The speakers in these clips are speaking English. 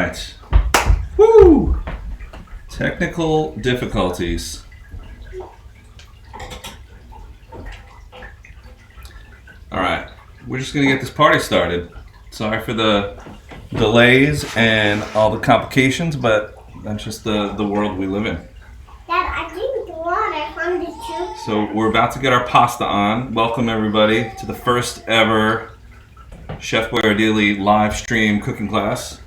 right. Woo! Technical difficulties. All right. We're just going to get this party started. Sorry for the delays and all the complications, but that's just the world we live in. Dad, I drink water from the tube. So we're about to get our pasta on. Welcome everybody to the first ever Chef Deely live stream cooking class.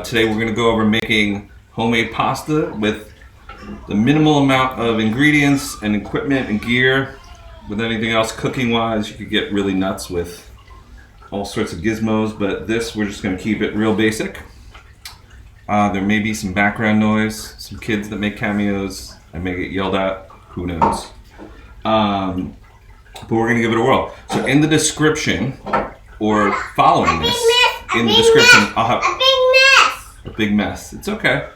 Today we're going to go over making homemade pasta with the minimal amount of ingredients and equipment and gear. With anything else cooking wise, you could get really nuts with all sorts of gizmos, but this we're just going to keep it real basic. There may be some background noise, some kids that make cameos. I may get yelled at, who knows. But we're going to give it a whirl. So in the description, or following this, in the description, I'll have a big mess. It's okay.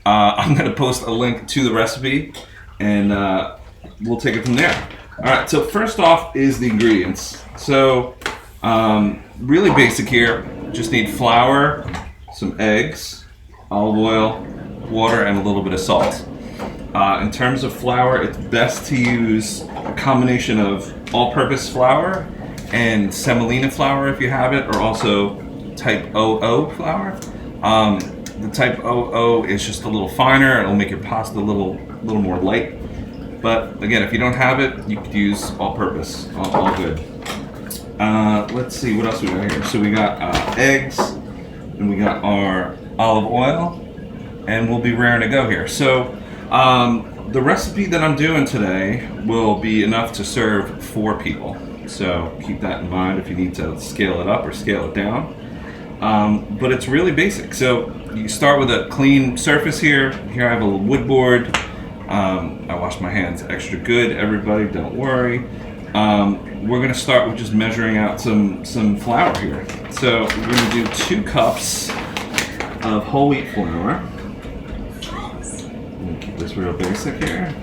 I'm going to post a link to the recipe, and we'll take it from there. All right, so first off is the ingredients. So really basic here. Just need flour, some eggs, olive oil, water, and a little bit of salt. In terms of flour, it's best to use a combination of all-purpose flour and semolina flour if you have it, or also type 00 flour. The type 00 is just a little finer. It'll make your pasta a little more light. But again, if you don't have it, you could use all-purpose. All good. Let's see what else we got here. So we got eggs, and we got our olive oil, and we'll be raring to go here. So the recipe that I'm doing today will be enough to serve 4 people. So keep that in mind if you need to scale it up or scale it down. But it's really basic. So you start with a clean surface here. Here I have a little wood board. I washed my hands extra good, everybody, don't worry. We're going to start with just measuring out some flour here. So we're going to do 2 cups of whole wheat flour. I'm going to keep this real basic here.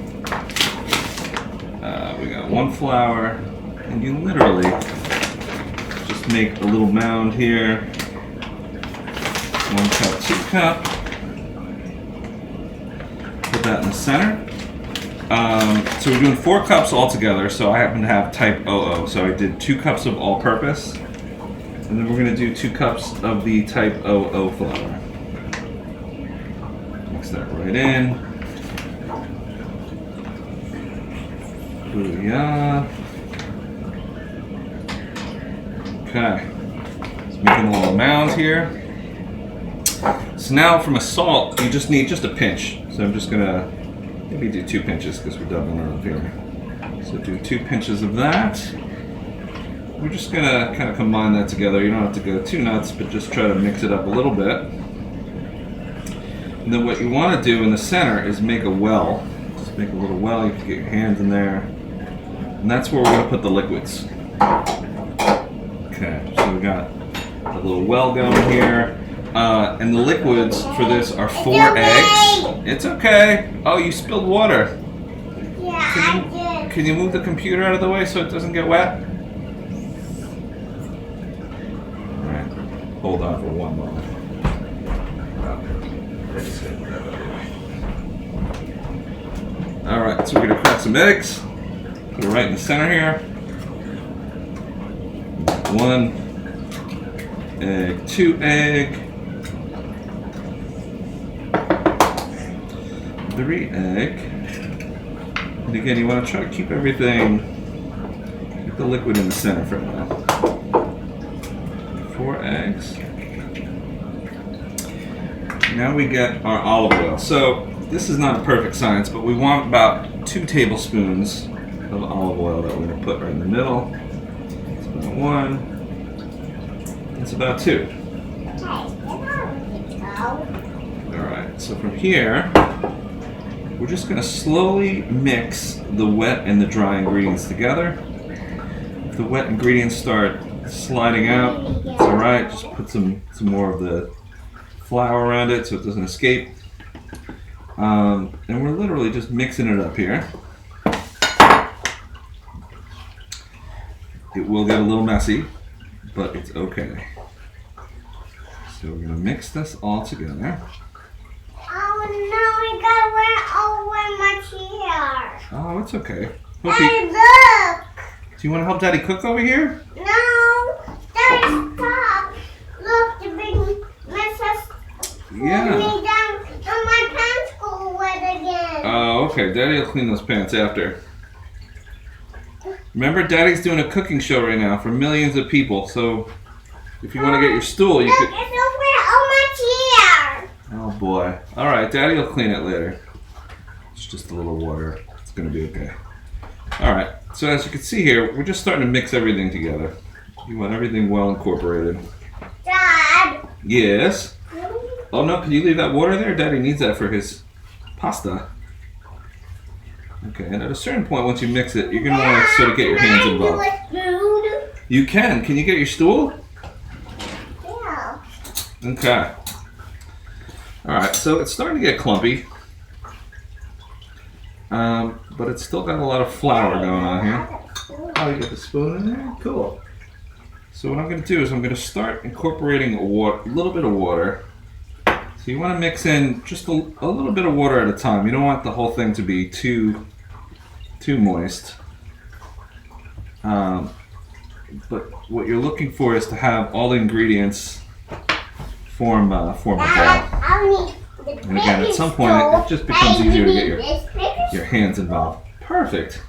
We got 1 flour, and you literally just make a little mound here. 1 cup, 2 cup. Put that in the center. So we're doing 4 cups altogether, so I happen to have type 00. So I did 2 cups of all-purpose, and then we're going to do 2 cups of the type 00 flour. Mix that right in. Booyah. Okay. Just making a little mound here. So now from a salt, you just need just a pinch. So I'm just going to maybe do 2 pinches because we're doubling it up here. So do 2 pinches of that. We're just going to kind of combine that together. You don't have to go too nuts, but just try to mix it up a little bit. And then what you want to do in the center is make a well. Just make a little well. You have to get your hands in there. And that's where we're going to put the liquids. Okay, so we got a little well going here. And the liquids for this are 4 eggs. It's okay. Oh, you spilled water. Yeah, I did. Can you move the computer out of the way so it doesn't get wet? Alright, hold on for 1 moment. Alright, so we're going to crack some eggs. Put it right in the center here. 1 egg, 2 egg. 3 egg, and again you want to try to keep everything, keep the liquid in the center for now. 4 eggs. Now we get our olive oil. So this is not a perfect science, but we want about 2 tablespoons of olive oil that we're going to put right in the middle. It's about 1. It's about 2. Alright, so from here we're just going to slowly mix the wet and the dry ingredients together. If the wet ingredients start sliding out, it's alright. Just put some more of the flour around it so it doesn't escape. And we're literally just mixing it up here. It will get a little messy, but it's okay. So So we're gonna mix this all together. Oh no, I got wet all over my chair. Oh, it's okay. Daddy, look. Do you want to help Daddy cook over here? No, Daddy, stop. Look, the big mess pulled me down and my pants go wet again. Oh, okay. Daddy will clean those pants after. Remember, Daddy's doing a cooking show right now for millions of people. So, if you want to get your stool, you look, could. it's over on my chair. Oh boy. All right, Daddy will clean it later. It's just a little water. It's gonna be okay. All right. So as you can see here, we're just starting to mix everything together. You want everything well incorporated. Dad. Yes. Oh no, can you leave that water there? Daddy needs that for his pasta. Okay, and at a certain point, once you mix it, you're going to want to sort of get your hands involved. You can. Can you get your stool? Yeah. Okay. Alright, so it's starting to get clumpy. But it's still got a lot of flour going on here. Oh, you got the spoon in there? Cool. So what I'm going to do is I'm going to start incorporating a little bit of water. So you want to mix in just a little bit of water at a time. You don't want the whole thing to be too moist. But what you're looking for is to have all the ingredients form a ball. And again, at some point, it just becomes easier to get your hands involved. Perfect.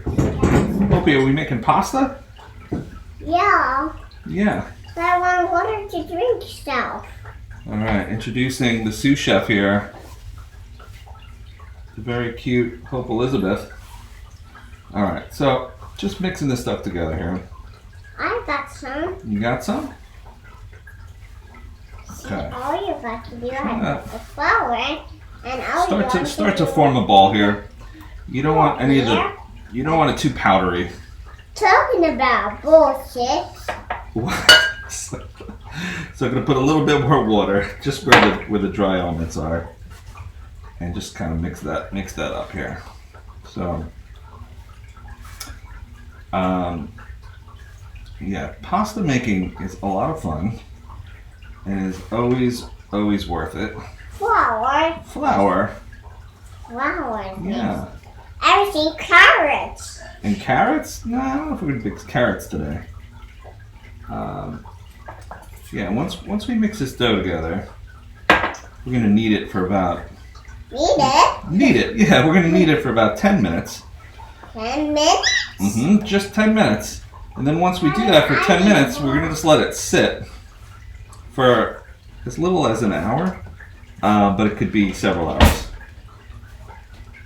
Opie, are we making pasta? Yeah. Yeah. But I want water to drink stuff. All right, introducing the sous chef here. The very cute Hope Elizabeth. All right, so just mixing this stuff together here. I got some. You got some? Okay. All you got to do is put the flour and all Start to form a ball here. You don't want any of the. You don't want it too powdery. Talking about bullshit. So I'm gonna put a little bit more water, just where the dry elements are, and just kind of mix that up here. So, yeah, pasta making is a lot of fun, and is always worth it. Flour. Flour. Yeah. Yeah. Everything carrots. And carrots? No, I don't know if we're gonna mix carrots today. Yeah, once we mix this dough together, we're gonna knead it for about. Knead it? Yeah, we're gonna knead it for about 10 minutes. 10 minutes? Just 10 minutes. And then once we do that for 10 minutes, we're gonna just let it sit for as little as an hour, but it could be several hours.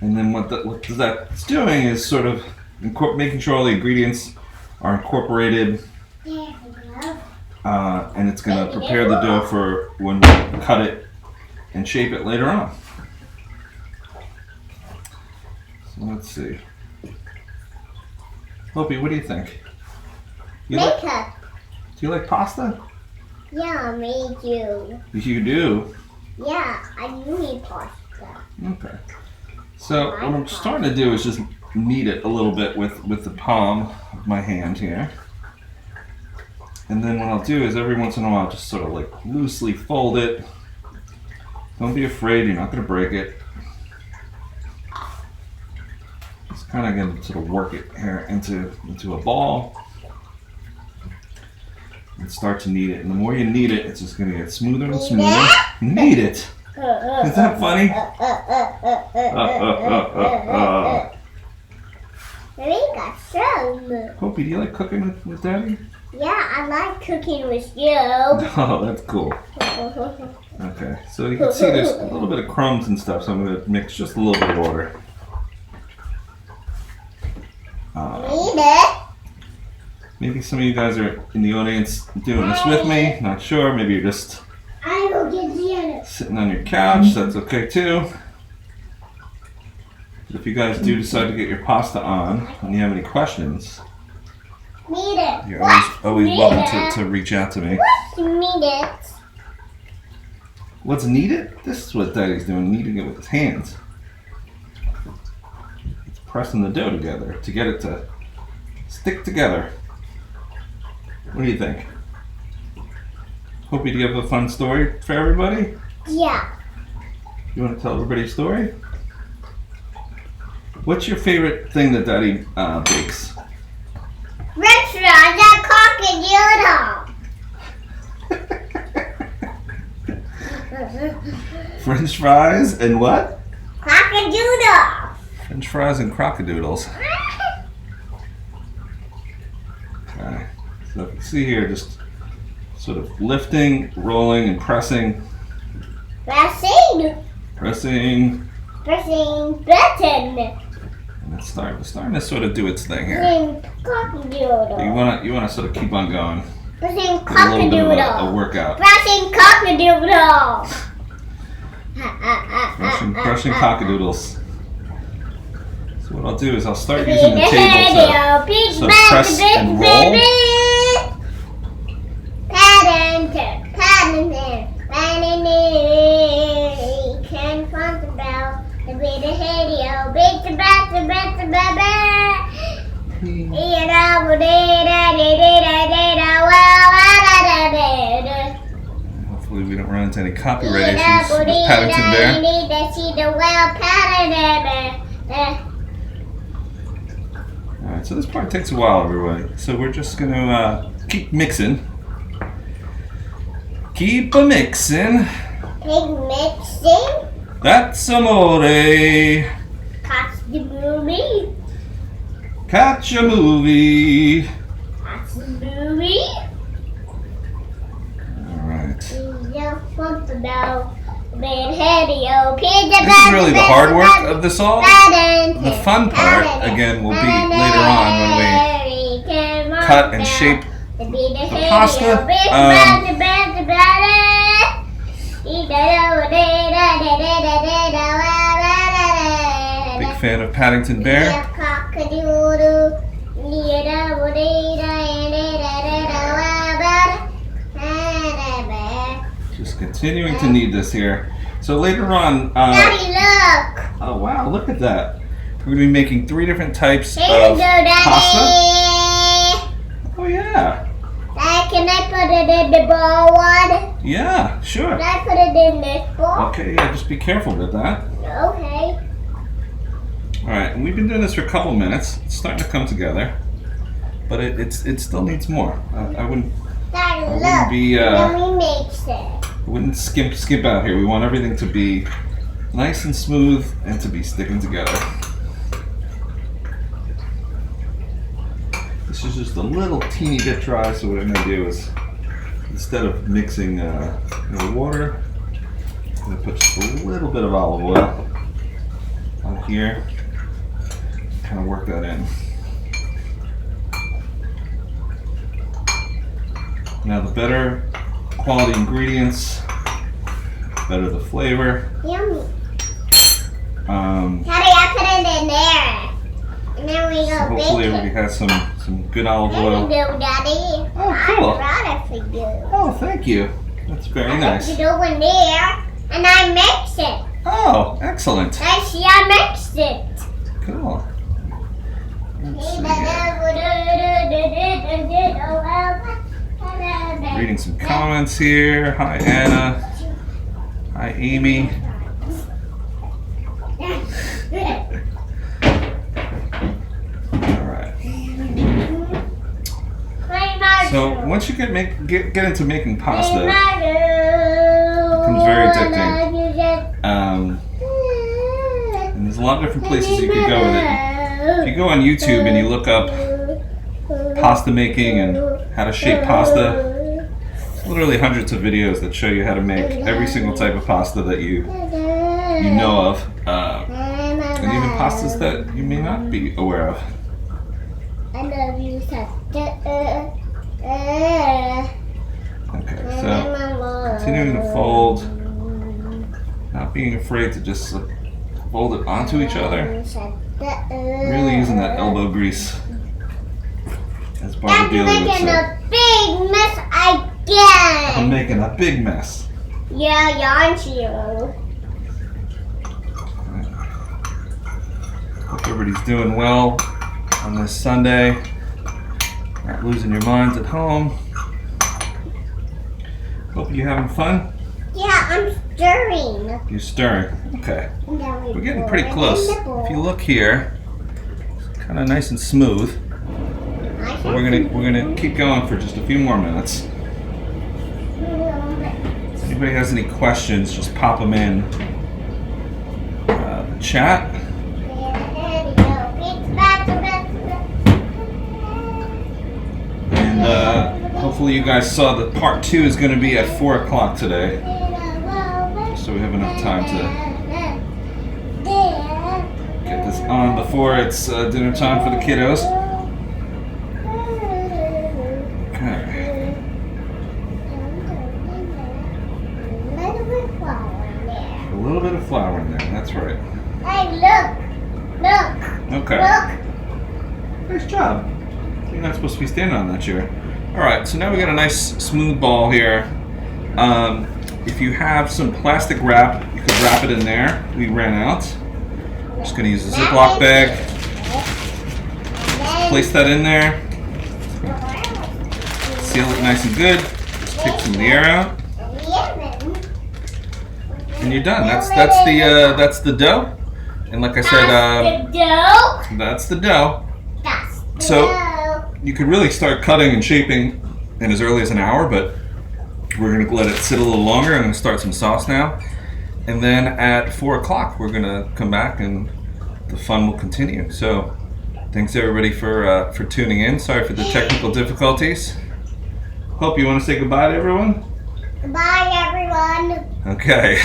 And then what that's doing is sort of making sure all the ingredients are incorporated. And it's going to prepare the dough for when we cut it and shape it later on. So let's see. Opie, what do you think? Do you like pasta? Yeah, me too. You do? Yeah, I do eat pasta. Okay. So what I'm starting to do is just knead it a little bit with the palm of my hand here. And then what I'll do is every once in a while just sort of like loosely fold it. Don't be afraid, you're not going to break it. Just kind of going to sort of work it here into a ball. And start to knead it. And the more you knead it, it's just going to get smoother and smoother. Knead it! Is that funny? We got some. Opie, do you like cooking with Daddy? Yeah, I like cooking with you. Oh, that's cool. Okay, so you can see there's a little bit of crumbs and stuff, so I'm going to mix just a little bit of water. Knead it. Maybe some of you guys are in the audience doing this with me. Not sure. Maybe you're just I will get the other. sitting on your couch. That's okay too. If you guys do decide to get your pasta on and you have any questions, Knead it. you're always welcome to reach out to me. Knead it. What's kneaded? This is what Daddy's doing, kneading it with his hands. It's pressing the dough together to get it to stick together. What do you think? Hope you have a fun story for everybody. Yeah. You want to tell everybody a story? What's your favorite thing that Daddy bakes? Restaurant at Crocodile. French fries and what? Crocodile. French fries and crocodiles. Okay. So you can see here, just sort of lifting, rolling, and pressing. Pressing. Pressing. Pressing button. And it's starting to sort of do its thing here. Pressing crocodile. You wanna sort of keep on going. Pressing A little bit of a crocodile. workout. Pressing crocodile. Brushing cockadoodles. So what I'll do is I'll start using the table to sort of press and roll. Can find the bell. The bit of radio. Beat the bat, the bat, the Hopefully we don't run into any copyright issues with Paddington Bear. Alright, so this part takes a while, everybody. So we're just going to keep mixing. Keep a mixing. Pig mixing. That's amore. Catch the movie. Catch a movie. Catch the movie. Alright. This is really the hard work of this all. The fun part, again, will be later on when we cut and shape the pasta. Big fan of Paddington Bear. Just continuing to knead this here. So later on, Daddy, look! oh wow, look at that. We're going to be making 3 different types Here you of go, Daddy! pasta. Oh yeah. Can I put it in the bowl one? Yeah, sure. Can I put it in this bowl? Okay, yeah, just be careful with that. Okay. Alright, and we've been doing this for a couple minutes. It's starting to come together. But it still needs more. I wouldn't Daddy, I look. wouldn't be Then we mix it. I wouldn't skimp out here. We want everything to be nice and smooth and to be sticking together. This is just a little teeny bit dry, so what I'm going to do is, instead of mixing water, I'm going to put just a little bit of olive oil on here, kind of work that in. Now the better quality ingredients, better the flavor. Yummy. Daddy, I put it in there. And then we So go hopefully bake everybody it. has some good olive There you oil. go, Daddy. Oh, cool. I brought it for you. Oh, thank you. That's very nice. I put it over there, and I mix it. Oh, excellent. I see I mixed it. Cool. Let's see here. Reading some comments here. Hi, Anna. Hi, Amy. All right. So once you get into making pasta, it becomes very addicting. And there's a lot of different places you could go with it. If you go on YouTube and you look up pasta making and how to shape pasta, literally hundreds of videos that show you how to make every single type of pasta that you know of, and even pastas that you may not be aware of. I love you, Okay, so continuing to fold, not being afraid to just fold it onto each other. Really using that elbow grease, as Barbara Deely would say. a big mess I'm again. making a big mess. Yeah, aren't you? Hope everybody's doing well on this Sunday. Not losing your minds at home. Hope you're having fun. Yeah, I'm stirring. You're stirring. Okay. And then we We're getting pour pretty it close. in the bowl. If you look here, it's kind of nice and smooth. Nice But we're gonna keep going for just a few more minutes. If anybody has any questions, just pop them in the chat. And hopefully you guys saw that part 2 is going to be at 4 o'clock today. So we have enough time to get this on before it's dinner time for the kiddos. Okay. A little bit of flour in there, that's right. Hey, look! Okay. Look! Nice job. You're not supposed to be standing on that chair. Alright, so now we got a nice smooth ball here. If you have some plastic wrap, you could wrap it in there. We ran out. I'm just going to use a Ziploc bag. Place that in there. Seal it nice and good. Just take some of the air out. And you're done. That's the dough. And like I said, that's the dough. So you could really start cutting and shaping in as early as an hour, but we're going to let it sit a little longer. I'm going to start some sauce now. And then at 4 o'clock, we're going to come back and the fun will continue. So thanks everybody for tuning in. Sorry for the technical difficulties. Hope you want to say goodbye to everyone? Goodbye, everyone. Okay.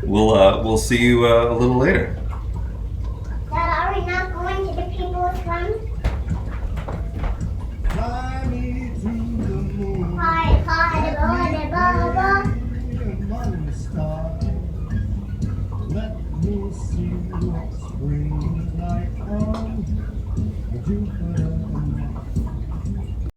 We'll see you a little later. Dad, are we not going to the people's run? Hi, Let me see what spring